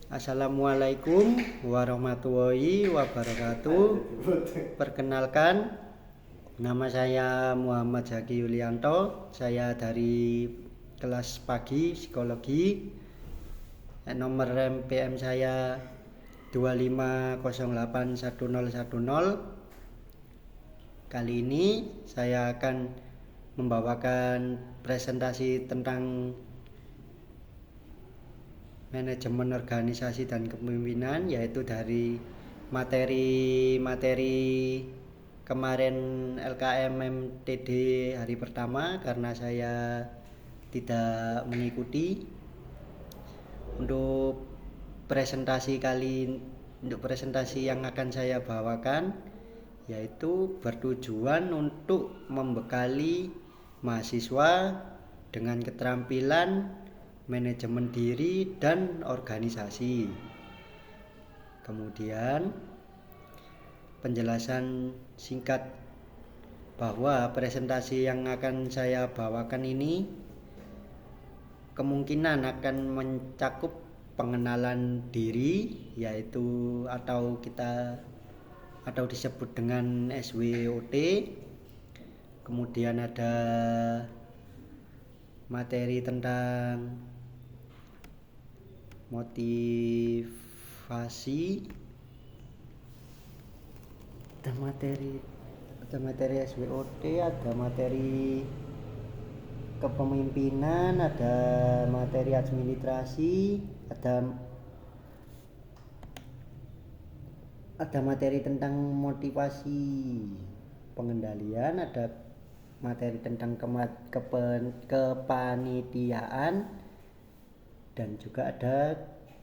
Assalamualaikum warahmatullahi wabarakatuh. Perkenalkan, nama saya Muhammad Zaki Yulianto. Saya dari kelas pagi psikologi. Nomor PM saya 25081010. Kali ini saya akan membawakan presentasi tentang manajemen organisasi dan kepemimpinan, yaitu dari materi-materi kemarin LKM MTD hari pertama karena saya tidak mengikuti. Untuk presentasi yang akan saya bawakan yaitu bertujuan untuk membekali mahasiswa dengan keterampilan manajemen diri dan organisasi. Kemudian penjelasan singkat bahwa presentasi yang akan saya bawakan ini kemungkinan akan mencakup pengenalan diri, yaitu atau disebut dengan SWOT. Kemudian ada materi tentang motivasi, ada materi SWOT, ada materi kepemimpinan, ada materi administrasi, ada materi tentang motivasi pengendalian, ada materi tentang kepanitiaan, dan juga ada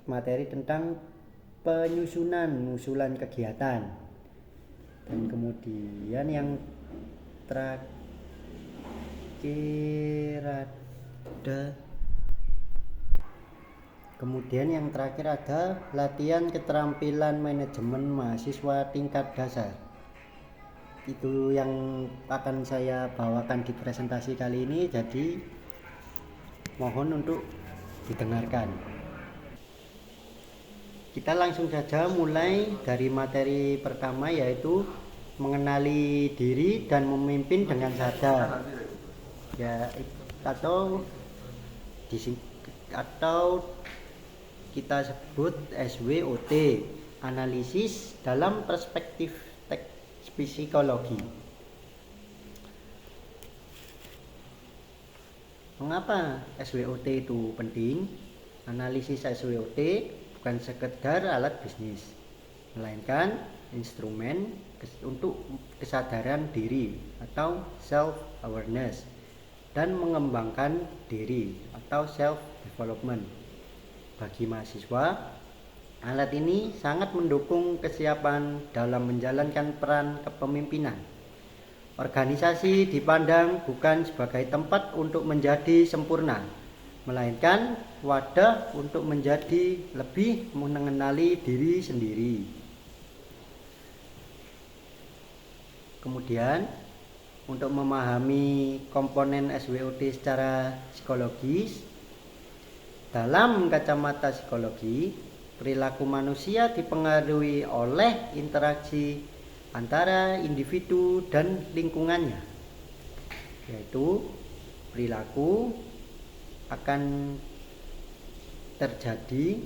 materi tentang usulan kegiatan. Dan kemudian yang terakhir ada latihan keterampilan manajemen mahasiswa tingkat dasar. Itu yang akan saya bawakan di presentasi kali ini, jadi mohon untuk didengarkan. Kita langsung saja mulai dari materi pertama, yaitu mengenali diri dan memimpin dengan sadar, ya, atau kita sebut SWOT, analisis dalam perspektif psikologi. Mengapa SWOT itu penting? Analisis SWOT bukan sekedar alat bisnis, melainkan instrumen untuk kesadaran diri atau self awareness dan mengembangkan diri atau self development. Bagi mahasiswa, alat ini sangat mendukung kesiapan dalam menjalankan peran kepemimpinan. Organisasi dipandang bukan sebagai tempat untuk menjadi sempurna, melainkan wadah untuk menjadi lebih mengenali diri sendiri. Kemudian, untuk memahami komponen SWOT secara psikologis, dalam kacamata psikologi, perilaku manusia dipengaruhi oleh interaksi antara individu dan lingkungannya, yaitu perilaku akan terjadi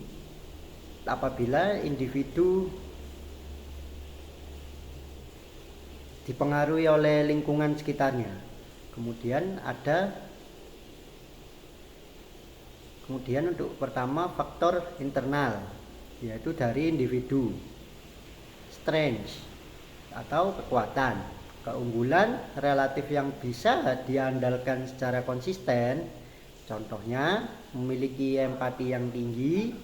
apabila individu dipengaruhi oleh lingkungan sekitarnya. Kemudian untuk pertama, faktor internal, yaitu dari individu. Strength atau kekuatan, keunggulan relatif yang bisa diandalkan secara konsisten, contohnya memiliki empati yang tinggi,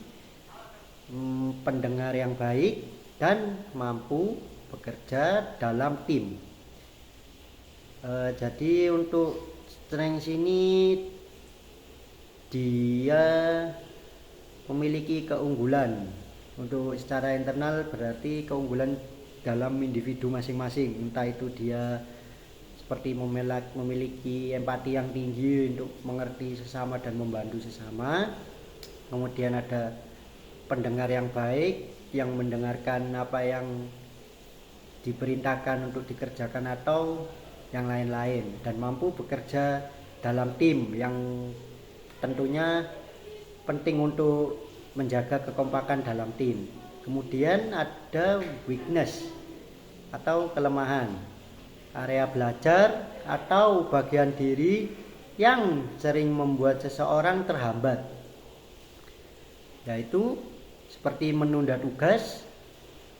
pendengar yang baik, dan mampu bekerja dalam tim. Jadi untuk strength ini dia memiliki keunggulan. Untuk secara internal berarti keunggulan dalam individu masing-masing, entah itu dia seperti memiliki empati yang tinggi untuk mengerti sesama dan membantu sesama. Kemudian ada pendengar yang baik, yang mendengarkan apa yang diperintahkan untuk dikerjakan atau yang lain-lain, dan mampu bekerja dalam tim yang tentunya penting untuk menjaga kekompakan dalam tim. Kemudian ada weakness atau kelemahan, area belajar atau bagian diri yang sering membuat seseorang terhambat, yaitu seperti menunda tugas,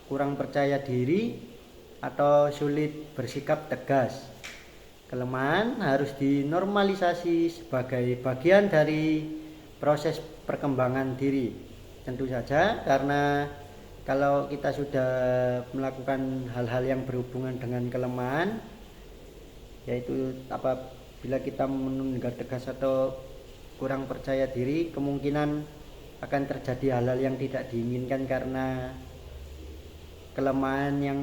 kurang percaya diri, atau sulit bersikap tegas. Kelemahan harus dinormalisasi sebagai bagian dari proses perkembangan diri. Tentu saja, karena kalau kita sudah melakukan hal-hal yang berhubungan dengan kelemahan, yaitu apabila kita menunda tegas atau kurang percaya diri, kemungkinan akan terjadi hal-hal yang tidak diinginkan karena kelemahan yang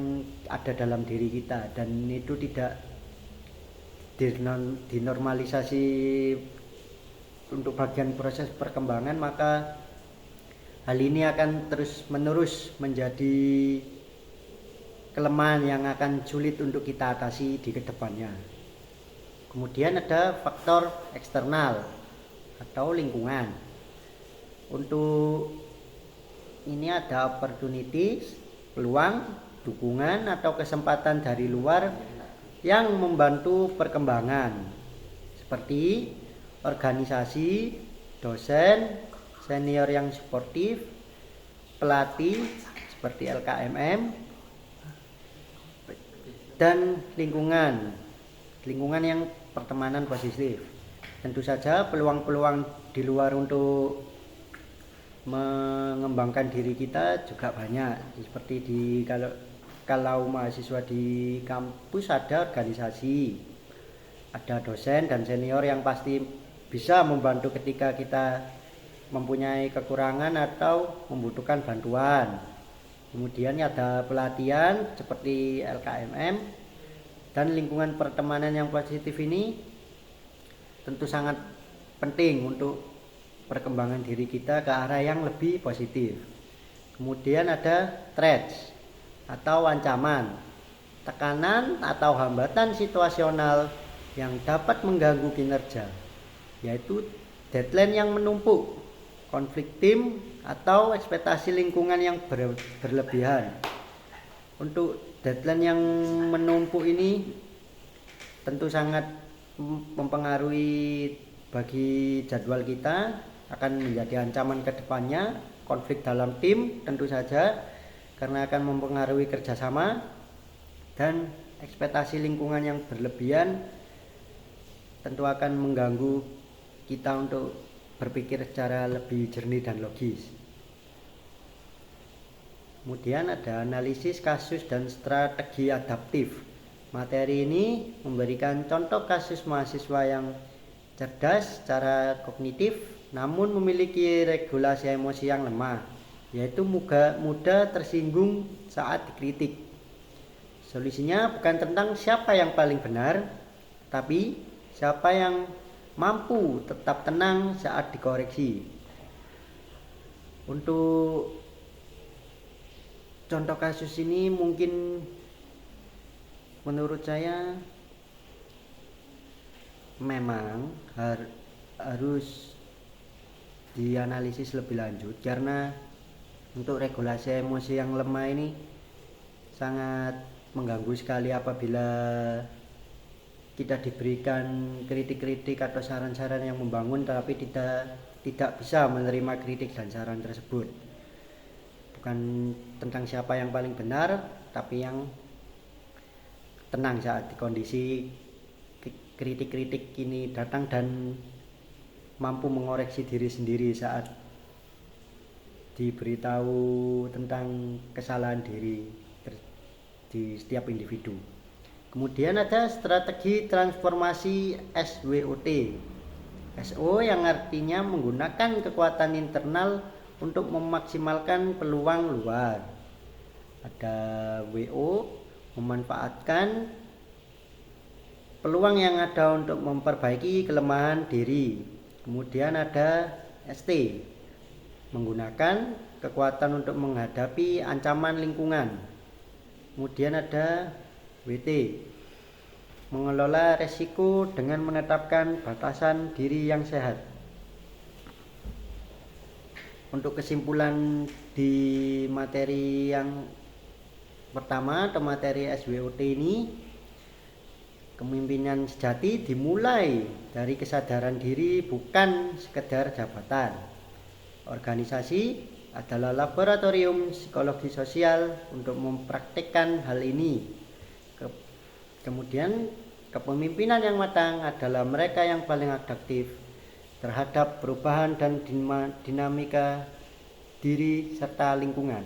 ada dalam diri kita, dan itu tidak dinormalisasi untuk bagian proses perkembangan, maka hal ini akan terus menerus menjadi kelemahan yang akan sulit untuk kita atasi di kedepannya. Kemudian ada faktor eksternal atau lingkungan. Untuk ini ada opportunities, peluang, dukungan atau kesempatan dari luar yang membantu perkembangan, seperti organisasi, dosen, senior yang suportif, pelatih seperti LKMM, dan lingkungan yang pertemanan positif. Tentu saja peluang-peluang di luar untuk mengembangkan diri kita juga banyak, seperti kalau mahasiswa di kampus ada organisasi, ada dosen dan senior yang pasti bisa membantu ketika kita mempunyai kekurangan atau membutuhkan bantuan. Kemudian ada pelatihan seperti LKMM, dan lingkungan pertemanan yang positif ini tentu sangat penting untuk perkembangan diri kita ke arah yang lebih positif. Kemudian ada threats atau ancaman, tekanan atau hambatan situasional yang dapat mengganggu kinerja, yaitu deadline yang menumpuk, konflik tim, atau ekspektasi lingkungan yang berlebihan. Untuk deadline yang menumpuk ini tentu sangat mempengaruhi bagi jadwal kita, akan menjadi ancaman ke depannya. Konflik dalam tim tentu saja, karena akan mempengaruhi kerjasama, dan ekspektasi lingkungan yang berlebihan tentu akan mengganggu kita untuk berpikir secara lebih jernih dan logis. Kemudian ada analisis kasus dan strategi adaptif. Materi ini memberikan contoh kasus mahasiswa yang cerdas secara kognitif namun memiliki regulasi emosi yang lemah, yaitu mudah tersinggung saat dikritik. Solusinya bukan tentang siapa yang paling benar, tapi siapa yang mampu tetap tenang saat dikoreksi. Untuk contoh kasus ini mungkin menurut saya memang harus dianalisis lebih lanjut, karena untuk regulasi emosi yang lemah ini sangat mengganggu sekali apabila kita diberikan kritik-kritik atau saran-saran yang membangun tapi tidak bisa menerima kritik dan saran tersebut. Bukan tentang siapa yang paling benar, tapi yang tenang saat di kondisi kritik-kritik ini datang dan mampu mengoreksi diri sendiri saat diberitahu tentang kesalahan diri di setiap individu. Kemudian ada strategi transformasi SWOT. SO yang artinya menggunakan kekuatan internal untuk memaksimalkan peluang luar. Ada WO, memanfaatkan peluang yang ada untuk memperbaiki kelemahan diri. Kemudian ada ST, menggunakan kekuatan untuk menghadapi ancaman lingkungan. Kemudian ada WT, mengelola resiko dengan menetapkan batasan diri yang sehat. Untuk kesimpulan di materi yang pertama atau materi SWOT ini, kepemimpinan sejati dimulai dari kesadaran diri, bukan sekedar jabatan. Organisasi adalah laboratorium psikologi sosial untuk mempraktikkan hal ini. Kemudian kepemimpinan yang matang adalah mereka yang paling adaptif terhadap perubahan dan dinamika diri serta lingkungan.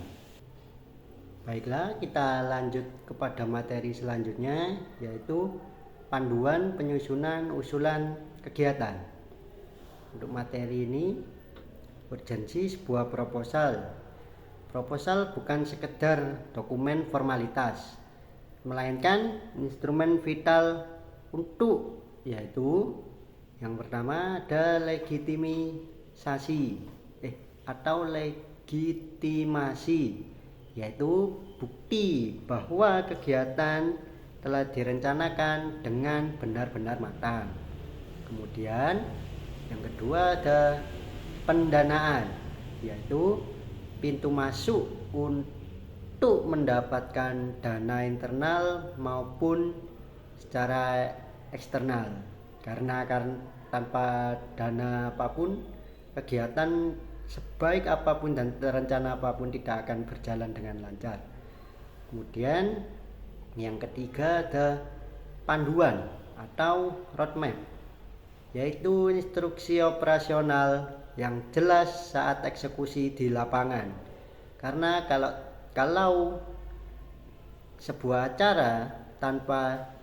Baiklah, kita lanjut kepada materi selanjutnya, yaitu panduan penyusunan usulan kegiatan. Untuk materi ini, urgensi sebuah proposal. Proposal bukan sekedar dokumen formalitas, melainkan instrumen vital untuk, yaitu yang pertama ada legitimasi atau legitimasi, yaitu bukti bahwa kegiatan telah direncanakan dengan benar-benar matang. Kemudian yang kedua ada pendanaan, yaitu pintu masuk untuk mendapatkan dana internal maupun secara eksternal. Karena tanpa dana apapun, kegiatan sebaik apapun dan terencana apapun tidak akan berjalan dengan lancar. Kemudian yang ketiga ada panduan atau roadmap, yaitu instruksi operasional yang jelas saat eksekusi di lapangan. Karena kalau sebuah acara tanpa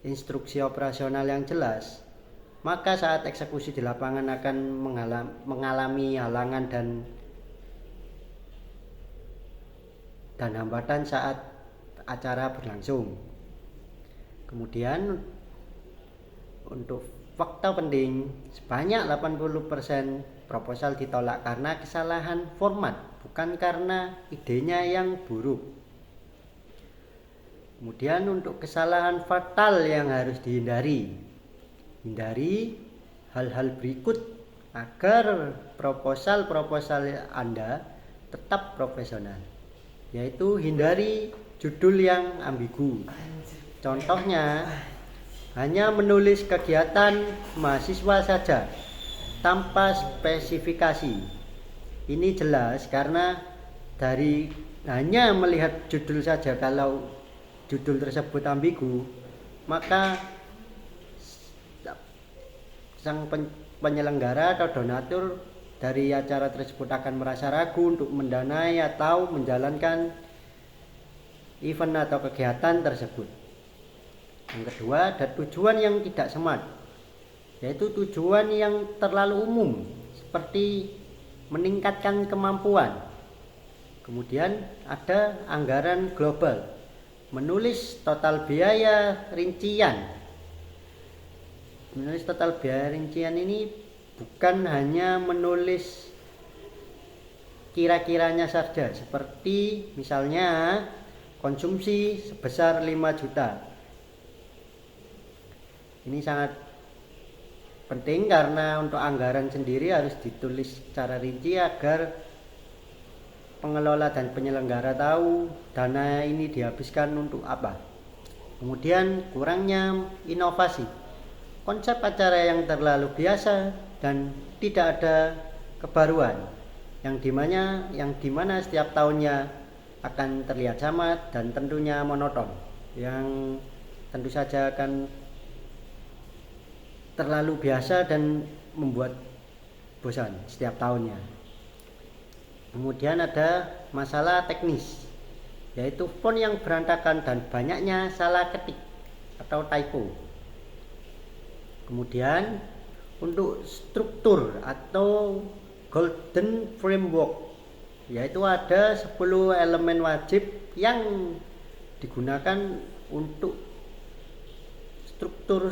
instruksi operasional yang jelas, maka saat eksekusi di lapangan akan mengalami halangan dan hambatan saat acara berlangsung. Kemudian untuk fakta penting, sebanyak 80% proposal ditolak karena kesalahan format, bukan karena idenya yang buruk. Kemudian untuk kesalahan fatal yang harus hindari hal-hal berikut agar proposal Anda tetap profesional, yaitu hindari judul yang ambigu. Contohnya, hanya menulis kegiatan mahasiswa saja tanpa spesifikasi. Ini jelas karena dari hanya melihat judul saja, kalau judul tersebut ambigu, maka sang penyelenggara atau donatur dari acara tersebut akan merasa ragu untuk mendanai atau menjalankan event atau kegiatan tersebut. Yang kedua, ada tujuan yang tidak smart, yaitu tujuan yang terlalu umum seperti meningkatkan kemampuan. Kemudian ada anggaran global, menulis total biaya rincian. Menulis total biaya rincian ini bukan hanya menulis kira-kiranya saja, seperti misalnya konsumsi sebesar 5 juta. Ini sangat penting karena untuk anggaran sendiri harus ditulis secara rinci agar pengelola dan penyelenggara tahu dana ini dihabiskan untuk apa. Kemudian kurangnya inovasi. Konsep acara yang terlalu biasa dan tidak ada kebaruan, yang dimana setiap tahunnya akan terlihat sama dan tentunya monoton, yang tentu saja akan terlalu biasa dan membuat bosan setiap tahunnya. Kemudian ada masalah teknis, yaitu font yang berantakan dan banyaknya salah ketik atau typo. Kemudian untuk struktur atau golden framework, yaitu ada 10 elemen wajib yang digunakan untuk struktur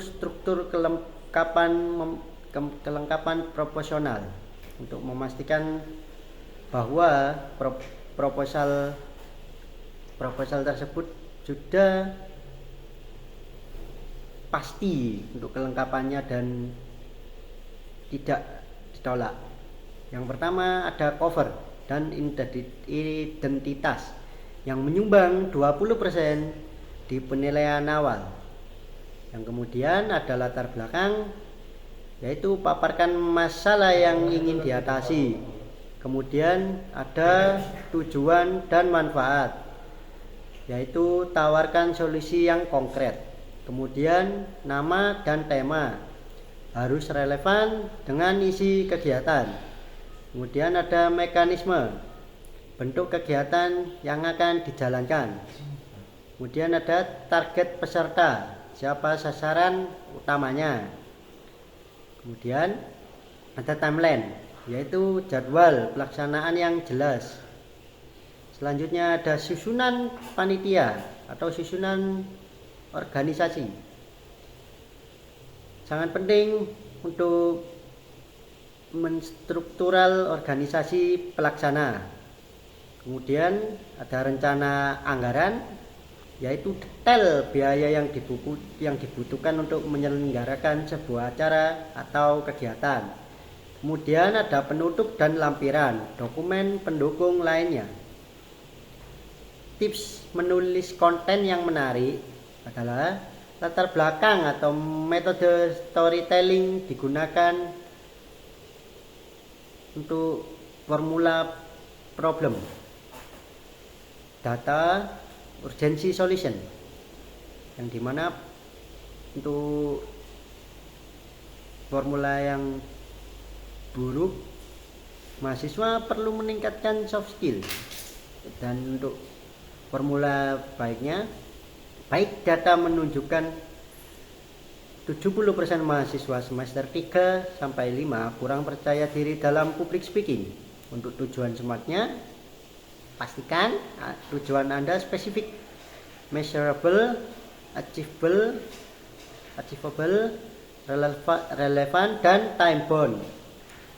kelengkapan proporsional. untuk memastikan bahwa proposal tersebut sudah pasti untuk kelengkapannya dan tidak ditolak. Yang pertama ada cover dan identitas yang menyumbang 20% di penilaian awal. Yang kemudian ada latar belakang, yaitu paparkan masalah yang ingin diatasi. Kemudian ada tujuan dan manfaat, yaitu tawarkan solusi yang konkret. Kemudian nama dan tema harus relevan dengan isi kegiatan. Kemudian ada mekanisme, bentuk kegiatan yang akan dijalankan. Kemudian ada target peserta, siapa sasaran utamanya. Kemudian ada timeline, yaitu jadwal pelaksanaan yang jelas. Selanjutnya ada susunan panitia atau susunan organisasi. Sangat penting untuk menstruktural organisasi pelaksana. Kemudian ada rencana anggaran, yaitu detail biaya yang dibutuhkan untuk menyelenggarakan sebuah acara atau kegiatan. Kemudian ada penutup dan lampiran, dokumen pendukung lainnya. Tips menulis konten yang menarik adalah latar belakang atau metode storytelling digunakan untuk formula problem, data, urgency solution, yang dimana untuk formula yang buruk, mahasiswa perlu meningkatkan soft skill, dan untuk formula baiknya, baik data menunjukkan 70% mahasiswa semester 3 sampai 5 kurang percaya diri dalam public speaking. Untuk tujuan smartnya, pastikan tujuan Anda spesifik, measurable, achievable, relevan, dan time bound.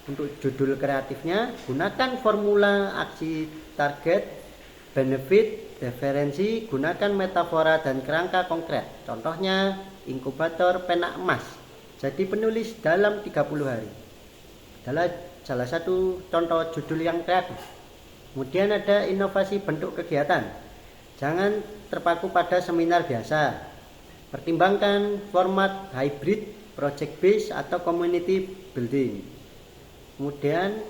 Untuk judul kreatifnya, gunakan formula aksi target, benefit, referensi, gunakan metafora dan kerangka konkret. Contohnya inkubator pena emas jadi penulis dalam 30 hari adalah salah satu contoh judul yang kreatif. Kemudian ada inovasi bentuk kegiatan, jangan terpaku pada seminar biasa, pertimbangkan format hybrid, project based, atau community building. Kemudian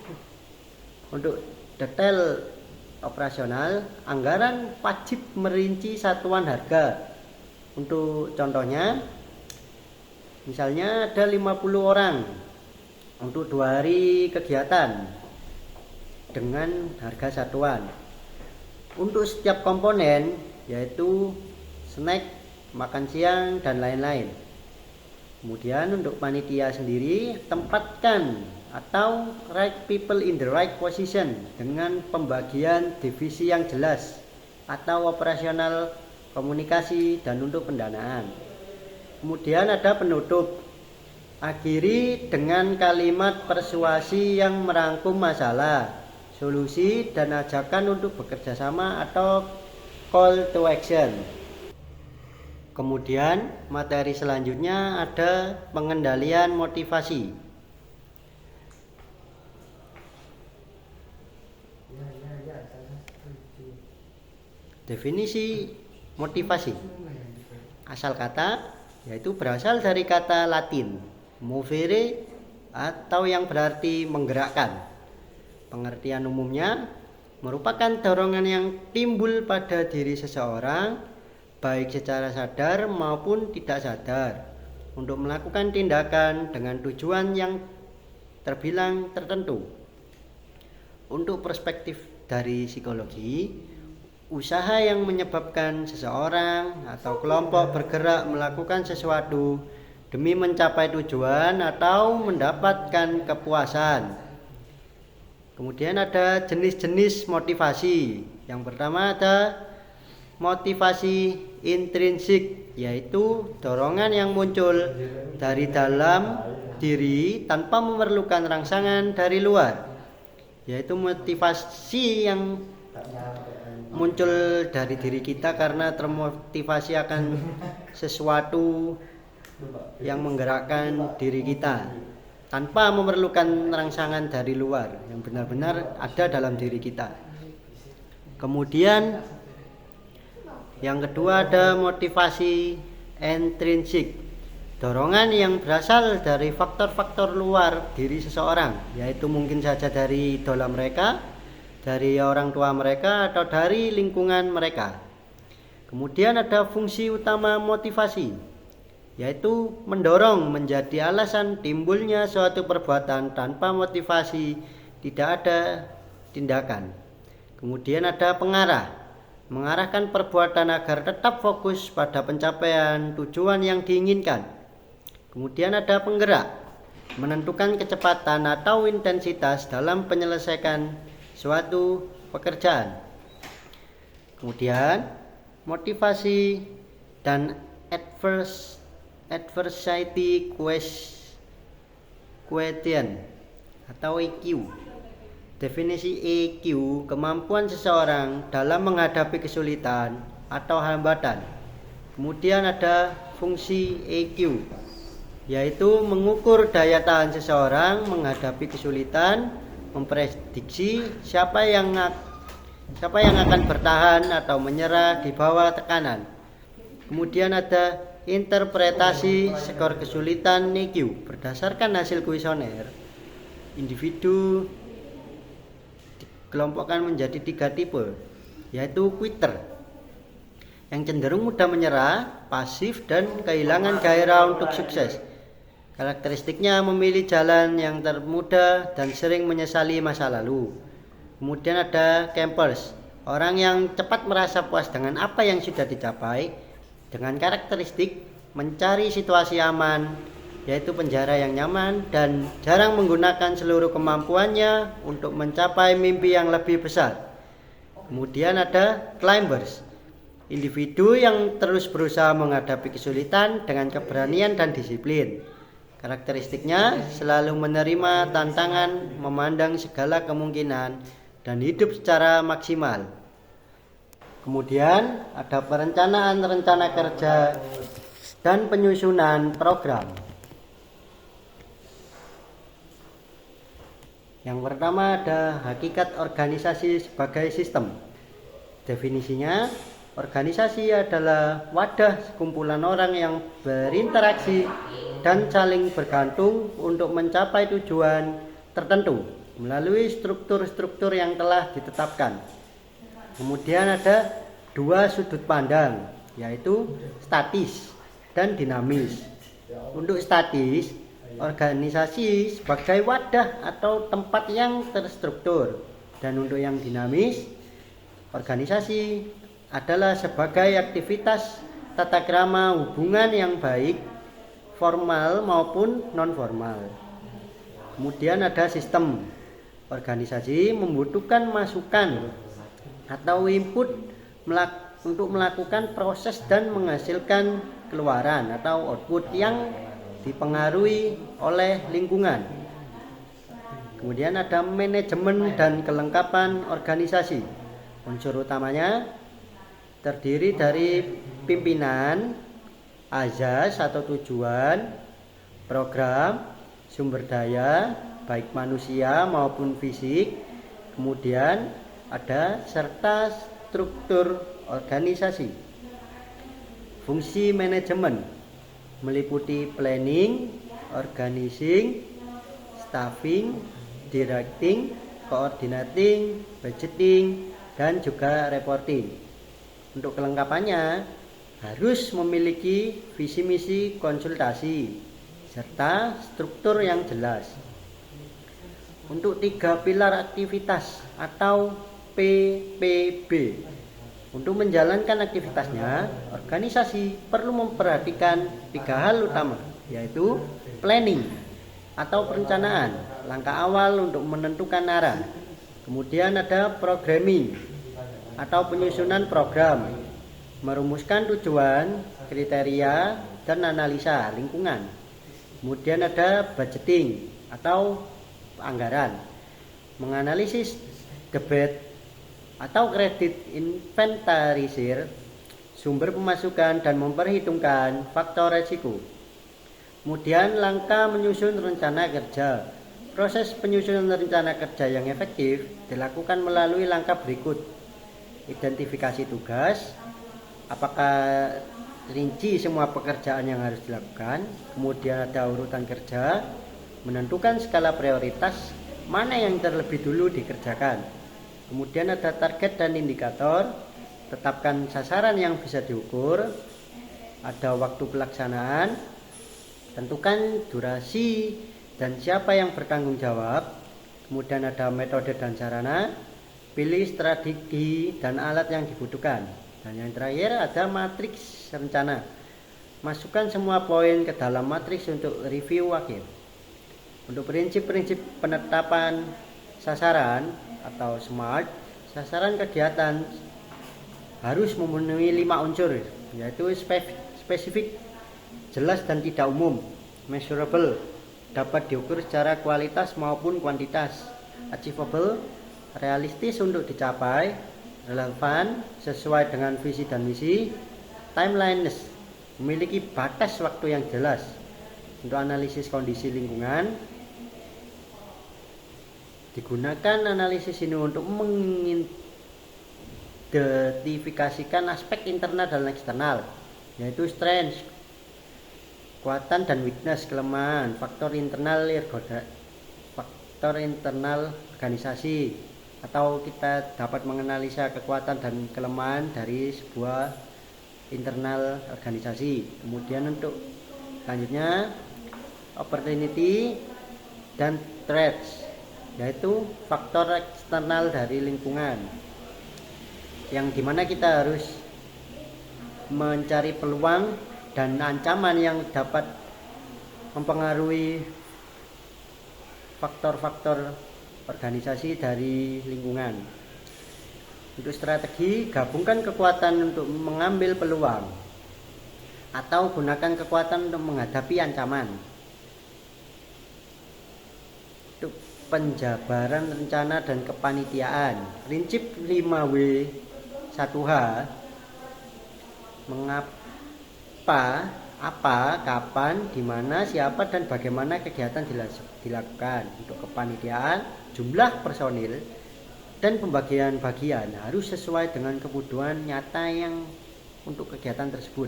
untuk detail operasional, anggaran wajib merinci satuan harga. Untuk contohnya, misalnya ada 50 orang untuk 2 hari kegiatan dengan harga satuan. Untuk setiap komponen, yaitu snack, makan siang, dan lain-lain. Kemudian untuk panitia sendiri, tempatkan atau right people in the right position dengan pembagian divisi yang jelas atau operasional, komunikasi, dan untuk pendanaan. Kemudian ada penutup, akhiri dengan kalimat persuasi yang merangkum masalah, solusi, dan ajakan untuk bekerja sama atau call to action. Kemudian materi selanjutnya ada pengendalian motivasi. Definisi motivasi, asal kata, yaitu berasal dari kata Latin movere atau yang berarti menggerakkan. Pengertian umumnya merupakan dorongan yang timbul pada diri seseorang baik secara sadar maupun tidak sadar untuk melakukan tindakan dengan tujuan yang terbilang tertentu. Untuk perspektif dari psikologi, usaha yang menyebabkan seseorang atau kelompok bergerak melakukan sesuatu demi mencapai tujuan atau mendapatkan kepuasan. Kemudian ada jenis-jenis motivasi. Yang pertama ada motivasi intrinsik, yaitu dorongan yang muncul dari dalam diri tanpa memerlukan rangsangan dari luar, yaitu motivasi yang muncul dari diri kita karena termotivasi akan sesuatu yang menggerakkan diri kita tanpa memerlukan rangsangan dari luar yang benar-benar ada dalam diri kita. Kemudian yang kedua ada motivasi intrinsik, dorongan yang berasal dari faktor-faktor luar diri seseorang, yaitu mungkin saja dari idola mereka, dari orang tua mereka, atau dari lingkungan mereka. Kemudian ada fungsi utama motivasi, yaitu mendorong, menjadi alasan timbulnya suatu perbuatan. Tanpa motivasi tidak ada tindakan. Kemudian ada pengarah, mengarahkan perbuatan agar tetap fokus pada pencapaian tujuan yang diinginkan. Kemudian ada penggerak, menentukan kecepatan atau intensitas dalam penyelesaian suatu pekerjaan. Kemudian motivasi dan adversity quotient atau EQ. Definisi EQ, kemampuan seseorang dalam menghadapi kesulitan atau hambatan. Kemudian ada fungsi EQ, yaitu mengukur daya tahan seseorang menghadapi kesulitan, memprediksi siapa yang akan bertahan atau menyerah di bawah tekanan. Kemudian ada interpretasi skor kesulitan EQ berdasarkan hasil kuesioner. Individu dikelompokkan menjadi 3 tipe, yaitu quitter yang cenderung mudah menyerah, pasif, dan kehilangan gairah untuk sukses. Karakteristiknya memilih jalan yang termudah dan sering menyesali masa lalu. Kemudian ada campers, orang yang cepat merasa puas dengan apa yang sudah dicapai, dengan karakteristik mencari situasi aman, yaitu penjara yang nyaman, dan jarang menggunakan seluruh kemampuannya untuk mencapai mimpi yang lebih besar. Kemudian ada climbers, individu yang terus berusaha menghadapi kesulitan dengan keberanian dan disiplin. Karakteristiknya selalu menerima tantangan, memandang segala kemungkinan, dan hidup secara maksimal. Kemudian ada perencanaan rencana kerja dan penyusunan program. Yang pertama ada hakikat organisasi sebagai sistem. Definisinya, organisasi adalah wadah sekumpulan orang yang berinteraksi dan saling bergantung untuk mencapai tujuan tertentu melalui struktur-struktur yang telah ditetapkan. Kemudian ada 2 sudut pandang, yaitu statis dan dinamis. Untuk statis, organisasi sebagai wadah atau tempat yang terstruktur, dan untuk yang dinamis, organisasi adalah sebagai aktivitas tata krama hubungan yang baik, formal maupun non formal. Kemudian ada sistem. Organisasi membutuhkan masukan atau input untuk melakukan proses dan menghasilkan keluaran atau output yang dipengaruhi oleh lingkungan. Kemudian ada manajemen dan kelengkapan organisasi. Unsur utamanya terdiri dari pimpinan, azas atau tujuan, program, sumber daya, baik manusia maupun fisik. Kemudian ada serta struktur organisasi. Fungsi manajemen meliputi planning, organizing, staffing, directing, coordinating, budgeting, dan juga reporting. Untuk kelengkapannya harus memiliki visi misi konsultasi serta struktur yang jelas. Untuk 3 pilar aktivitas atau PPB, untuk menjalankan aktivitasnya, organisasi perlu memperhatikan 3 hal utama, yaitu planning atau perencanaan, langkah awal untuk menentukan arah. Kemudian ada programming atau penyusunan program, merumuskan tujuan, kriteria, dan analisa lingkungan. Kemudian ada budgeting atau anggaran, menganalisis debit atau kredit, inventarisir sumber pemasukan dan memperhitungkan faktor resiko. Kemudian langkah menyusun rencana kerja. Proses penyusunan rencana kerja yang efektif dilakukan melalui langkah berikut. Identifikasi tugas, apakah rinci semua pekerjaan yang harus dilakukan. Kemudian ada urutan kerja, menentukan skala prioritas, mana yang terlebih dulu dikerjakan. Kemudian ada target dan indikator, tetapkan sasaran yang bisa diukur. Ada waktu pelaksanaan, tentukan durasi dan siapa yang bertanggung jawab. Kemudian ada metode dan sarana, pilih strategi dan alat yang dibutuhkan. Dan yang terakhir ada matriks rencana, masukkan semua poin ke dalam matriks untuk review akhir. Untuk prinsip-prinsip penetapan sasaran atau SMART, sasaran kegiatan harus memenuhi 5 unsur, yaitu spesifik, jelas dan tidak umum, measurable, dapat diukur secara kualitas maupun kuantitas, achievable, realistis untuk dicapai, relevan, sesuai dengan visi dan misi, timelines, memiliki batas waktu yang jelas. Untuk analisis kondisi lingkungan, digunakan analisis ini untuk mengidentifikasikan aspek internal dan eksternal, yaitu strength, kekuatan dan weakness, kelemahan, faktor internal organisasi, atau kita dapat menganalisa kekuatan dan kelemahan dari sebuah internal organisasi. Kemudian untuk selanjutnya opportunity dan threats, yaitu faktor eksternal dari lingkungan, yang dimana kita harus mencari peluang dan ancaman yang dapat mempengaruhi faktor-faktor organisasi dari lingkungan. Untuk strategi, gabungkan kekuatan untuk mengambil peluang atau gunakan kekuatan untuk menghadapi ancaman. Untuk penjabaran rencana dan kepanitiaan, prinsip 5W1H, apa, kapan, di mana, siapa, dan bagaimana kegiatan dilakukan. Untuk kepanitiaan, jumlah personil dan pembagian bagian harus sesuai dengan kebutuhan nyata yang untuk kegiatan tersebut.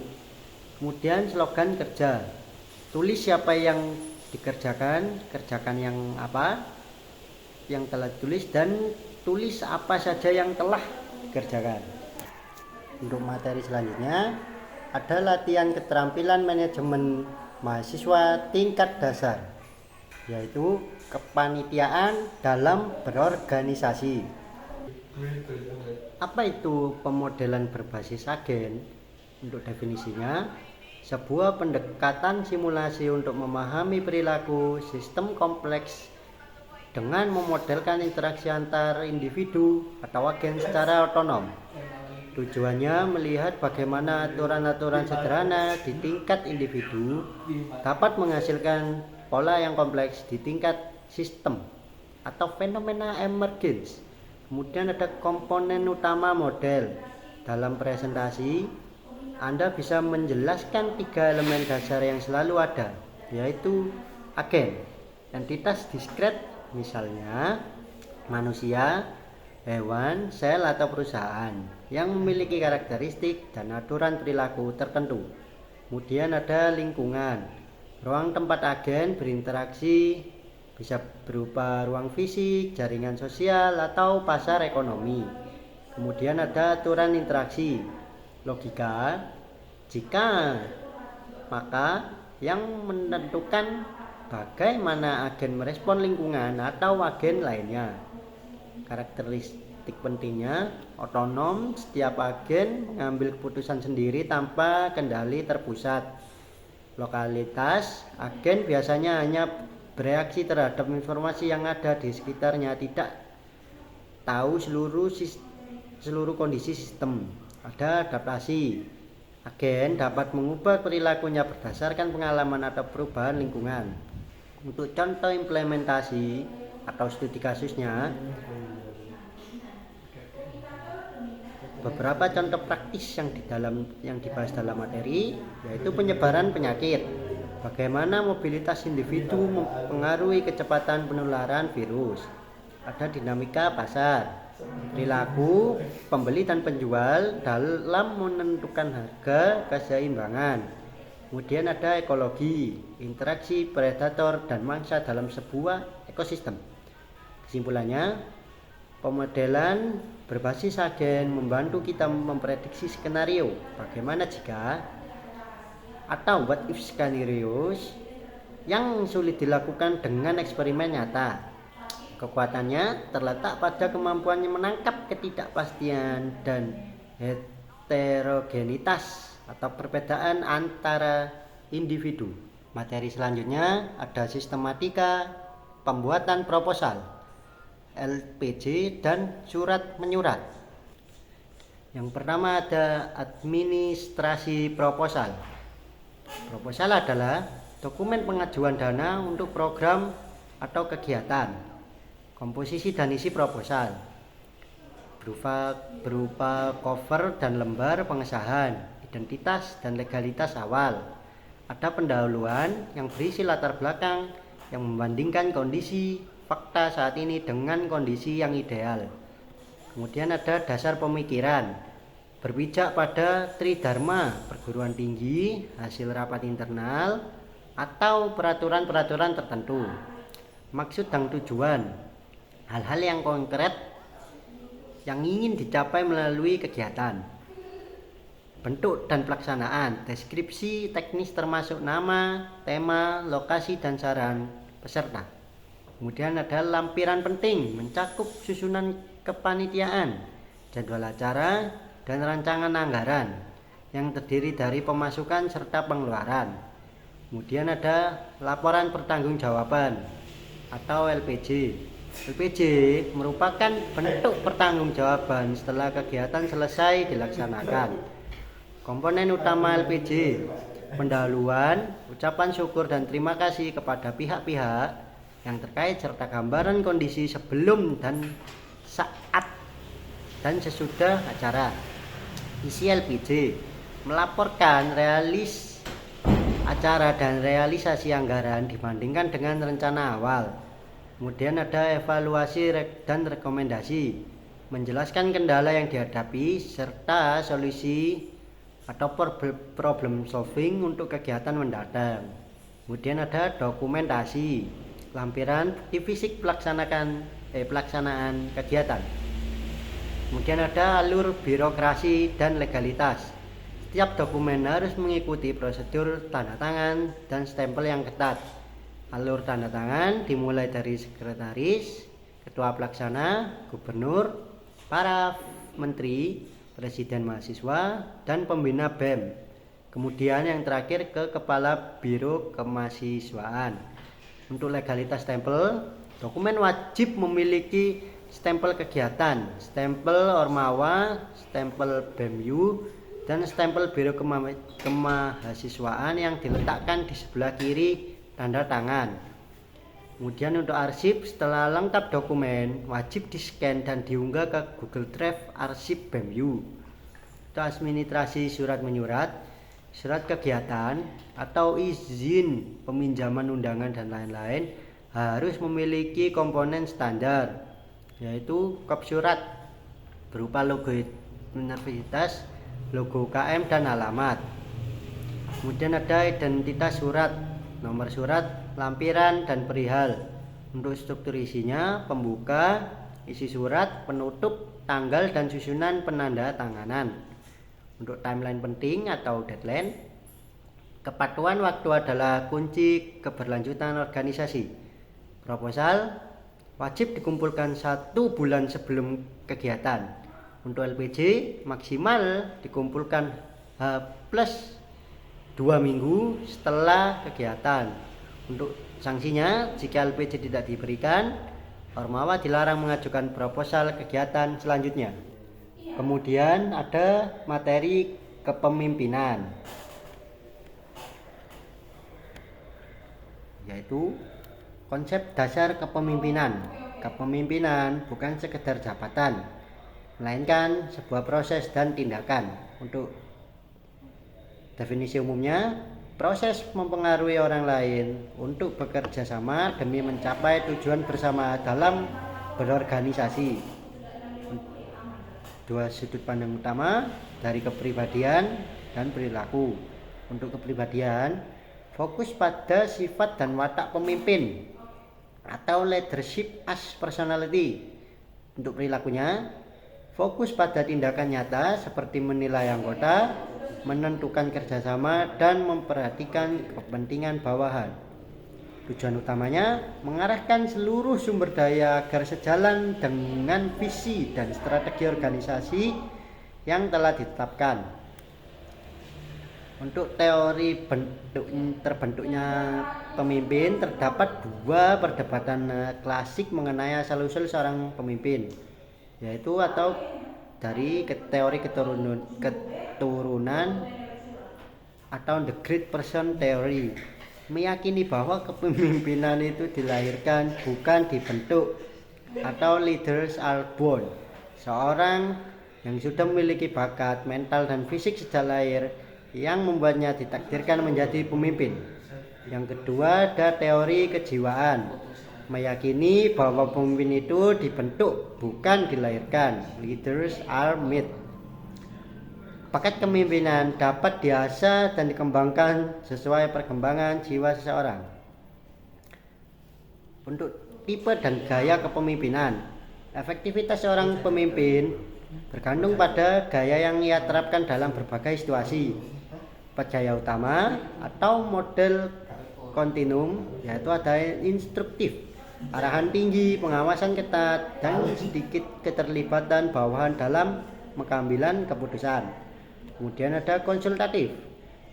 Kemudian slogan kerja, tulis siapa yang dikerjakan, kerjakan yang apa yang telah ditulis, dan tulis apa saja yang telah dikerjakan. Untuk materi selanjutnya ada latihan keterampilan manajemen mahasiswa tingkat dasar, yaitu kepanitiaan dalam berorganisasi. Apa itu pemodelan berbasis agen? Untuk definisinya, sebuah pendekatan simulasi untuk memahami perilaku sistem kompleks dengan memodelkan interaksi antar individu atau agen secara otonom. Tujuannya melihat bagaimana aturan-aturan sederhana di tingkat individu dapat menghasilkan pola yang kompleks di tingkat sistem atau fenomena emergens. Kemudian ada komponen utama model. Dalam presentasi, Anda bisa menjelaskan 3 elemen dasar yang selalu ada, yaitu agen, entitas diskret, misalnya manusia, hewan, sel, atau perusahaan yang memiliki karakteristik dan aturan perilaku tertentu. Kemudian ada lingkungan, ruang tempat agen berinteraksi, bisa berupa ruang fisik, jaringan sosial, atau pasar ekonomi. Kemudian ada aturan interaksi, logika, jika maka, yang menentukan bagaimana agen merespon lingkungan atau agen lainnya. Karakteristik pentingnya, otonom, setiap agen mengambil keputusan sendiri tanpa kendali terpusat. Lokalitas, agen biasanya hanya bereaksi terhadap informasi yang ada di sekitarnya, tidak tahu seluruh kondisi sistem. Ada adaptasi, Agen dapat mengubah perilakunya berdasarkan pengalaman atau perubahan lingkungan. Untuk contoh implementasi atau studi kasusnya, beberapa contoh praktis yang dibahas dalam materi yaitu penyebaran penyakit, bagaimana mobilitas individu mempengaruhi kecepatan penularan virus, ada dinamika pasar, perilaku pembeli dan penjual dalam menentukan harga, keseimbangan, kemudian ada ekologi, interaksi predator dan mangsa dalam sebuah ekosistem. Kesimpulannya, pemodelan berbasis agen membantu kita memprediksi skenario bagaimana jika atau what if scenarios yang sulit dilakukan dengan eksperimen nyata. Kekuatannya terletak pada kemampuannya menangkap ketidakpastian dan heterogenitas atau perbedaan antara individu. Materi selanjutnya ada sistematika pembuatan proposal, LPJ dan surat menyurat. Yang pertama ada administrasi proposal. Proposal adalah dokumen pengajuan dana untuk program atau kegiatan. Komposisi dan isi proposal berupa cover dan lembar pengesahan, identitas dan legalitas awal. Ada pendahuluan yang berisi latar belakang yang membandingkan kondisi fakta saat ini dengan kondisi yang ideal. Kemudian ada dasar pemikiran, berpijak pada tridharma perguruan tinggi, hasil rapat internal, atau peraturan-peraturan tertentu. Maksud dan tujuan, hal-hal yang konkret yang ingin dicapai melalui kegiatan. Bentuk dan pelaksanaan, deskripsi teknis termasuk nama, tema, lokasi, dan saran peserta. Kemudian ada lampiran penting, mencakup susunan kepanitiaan, jadwal acara, dan rancangan anggaran yang terdiri dari pemasukan serta pengeluaran. Kemudian ada laporan pertanggungjawaban atau LPJ. LPJ merupakan bentuk pertanggungjawaban setelah kegiatan selesai dilaksanakan. Komponen utama LPJ, pendahuluan, ucapan syukur dan terima kasih kepada pihak-pihak yang terkait serta gambaran kondisi sebelum dan saat dan sesudah acara. Isi LPJ melaporkan realis acara dan realisasi anggaran dibandingkan dengan rencana awal. Kemudian ada evaluasi dan rekomendasi, menjelaskan kendala yang dihadapi serta solusi atau problem solving untuk kegiatan mendatang. Kemudian ada dokumentasi, lampiran bukti fisik pelaksanaan kegiatan. Kemudian ada alur birokrasi dan legalitas. Setiap dokumen harus mengikuti prosedur tanda tangan dan stempel yang ketat. Alur tanda tangan dimulai dari sekretaris, ketua pelaksana, gubernur, para menteri, presiden mahasiswa, dan pembina BEM. Kemudian yang terakhir ke kepala biro kemahasiswaan. Untuk legalitas stempel, dokumen wajib memiliki stempel kegiatan, stempel Ormawa, stempel BEMU, dan stempel Biro Kemahasiswaan yang diletakkan di sebelah kiri tanda tangan. Kemudian untuk arsip, setelah lengkap dokumen, wajib di-scan dan diunggah ke Google Drive arsip BEMU. Untuk administrasi surat menyurat, surat kegiatan atau izin peminjaman undangan dan lain-lain harus memiliki komponen standar, yaitu kop surat berupa logo universitas, logo UKM dan alamat. Kemudian ada identitas surat, nomor surat, lampiran dan perihal. Untuk struktur isinya, pembuka, isi surat, penutup, tanggal dan susunan penanda tanganan. Untuk timeline penting atau deadline, kepatuhan waktu adalah kunci keberlanjutan organisasi. Proposal wajib dikumpulkan 1 bulan sebelum kegiatan. Untuk LPJ maksimal dikumpulkan H+2 minggu setelah kegiatan. Untuk sanksinya, jika LPJ tidak diberikan, Ormawa dilarang mengajukan proposal kegiatan selanjutnya. Kemudian ada materi kepemimpinan, yaitu konsep dasar kepemimpinan. Kepemimpinan bukan sekedar jabatan, melainkan sebuah proses dan tindakan. Untuk definisi umumnya, proses mempengaruhi orang lain untuk bekerja sama demi mencapai tujuan bersama dalam berorganisasi. Dua sudut pandang utama dari kepribadian dan perilaku. Untuk kepribadian, fokus pada sifat dan watak pemimpin atau leadership as personality. Untuk perilakunya, fokus pada tindakan nyata seperti menilai anggota, menentukan kerjasama, dan memperhatikan kepentingan bawahan. Tujuan utamanya mengarahkan seluruh sumber daya agar sejalan dengan visi dan strategi organisasi yang telah ditetapkan. Untuk teori terbentuknya pemimpin, terdapat dua perdebatan klasik mengenai asal-usul seorang pemimpin, yaitu atau dari teori keturunan atau the Great Person Theory, meyakini bahwa kepemimpinan itu dilahirkan, bukan dibentuk, atau leaders are born. Seorang yang sudah memiliki bakat mental dan fisik sejak lahir yang membuatnya ditakdirkan menjadi pemimpin. Yang kedua ada teori kejiwaan, meyakini bahwa pemimpin itu dibentuk, bukan dilahirkan. Leaders are made. Bakat kepemimpinan dapat diasah dan dikembangkan sesuai perkembangan jiwa seseorang. Untuk tipe dan gaya kepemimpinan, efektivitas seorang pemimpin bergantung pada gaya yang ia terapkan dalam berbagai situasi. Pejaya utama atau model kontinum, yaitu ada instruktif, arahan tinggi, pengawasan ketat, dan sedikit keterlibatan bawahan dalam pengambilan keputusan. Kemudian ada konsultatif,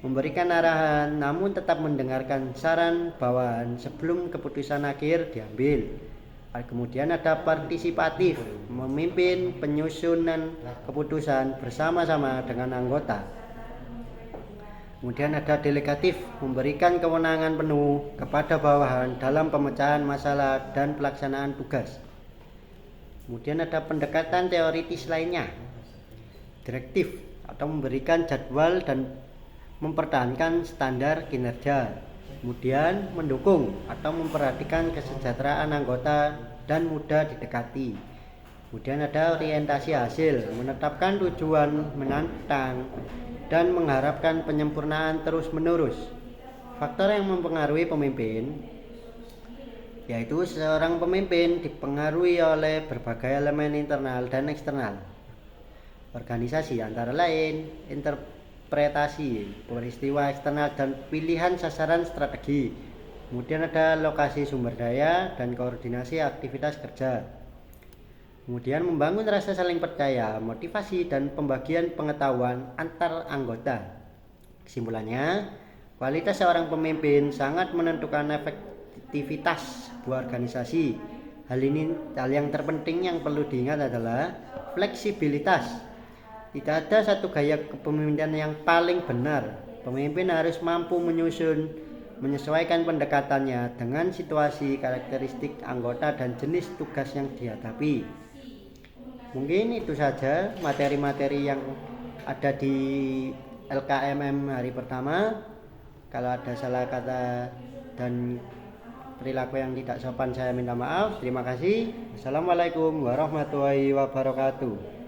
memberikan arahan namun tetap mendengarkan saran bawahan sebelum keputusan akhir diambil. Kemudian ada partisipatif, memimpin penyusunan keputusan bersama-sama dengan anggota. Kemudian ada delegatif, memberikan kewenangan penuh kepada bawahan dalam pemecahan masalah dan pelaksanaan tugas. Kemudian ada pendekatan teoritis lainnya, direktif, atau memberikan jadwal dan mempertahankan standar kinerja. Kemudian mendukung atau memperhatikan kesejahteraan anggota dan mudah didekati. Kemudian ada orientasi hasil, menetapkan tujuan, menantang, dan mengharapkan penyempurnaan terus-menerus. Faktor yang mempengaruhi pemimpin, yaitu seorang pemimpin dipengaruhi oleh berbagai elemen internal dan eksternal organisasi, antara lain interpretasi peristiwa eksternal dan pilihan sasaran strategi. Kemudian ada lokasi sumber daya dan koordinasi aktivitas kerja. Kemudian membangun rasa saling percaya, motivasi, dan pembagian pengetahuan antar anggota. Kesimpulannya, kualitas seorang pemimpin sangat menentukan efektivitas sebuah organisasi. Hal yang terpenting yang perlu diingat adalah fleksibilitas. Tidak ada satu gaya kepemimpinan yang paling benar. Pemimpin harus mampu menyesuaikan pendekatannya dengan situasi, karakteristik anggota, dan jenis tugas yang dihadapi. Mungkin itu saja materi-materi yang ada di LKMM hari pertama. Kalau ada salah kata dan perilaku yang tidak sopan, saya minta maaf. Terima kasih. Assalamualaikum warahmatullahi wabarakatuh.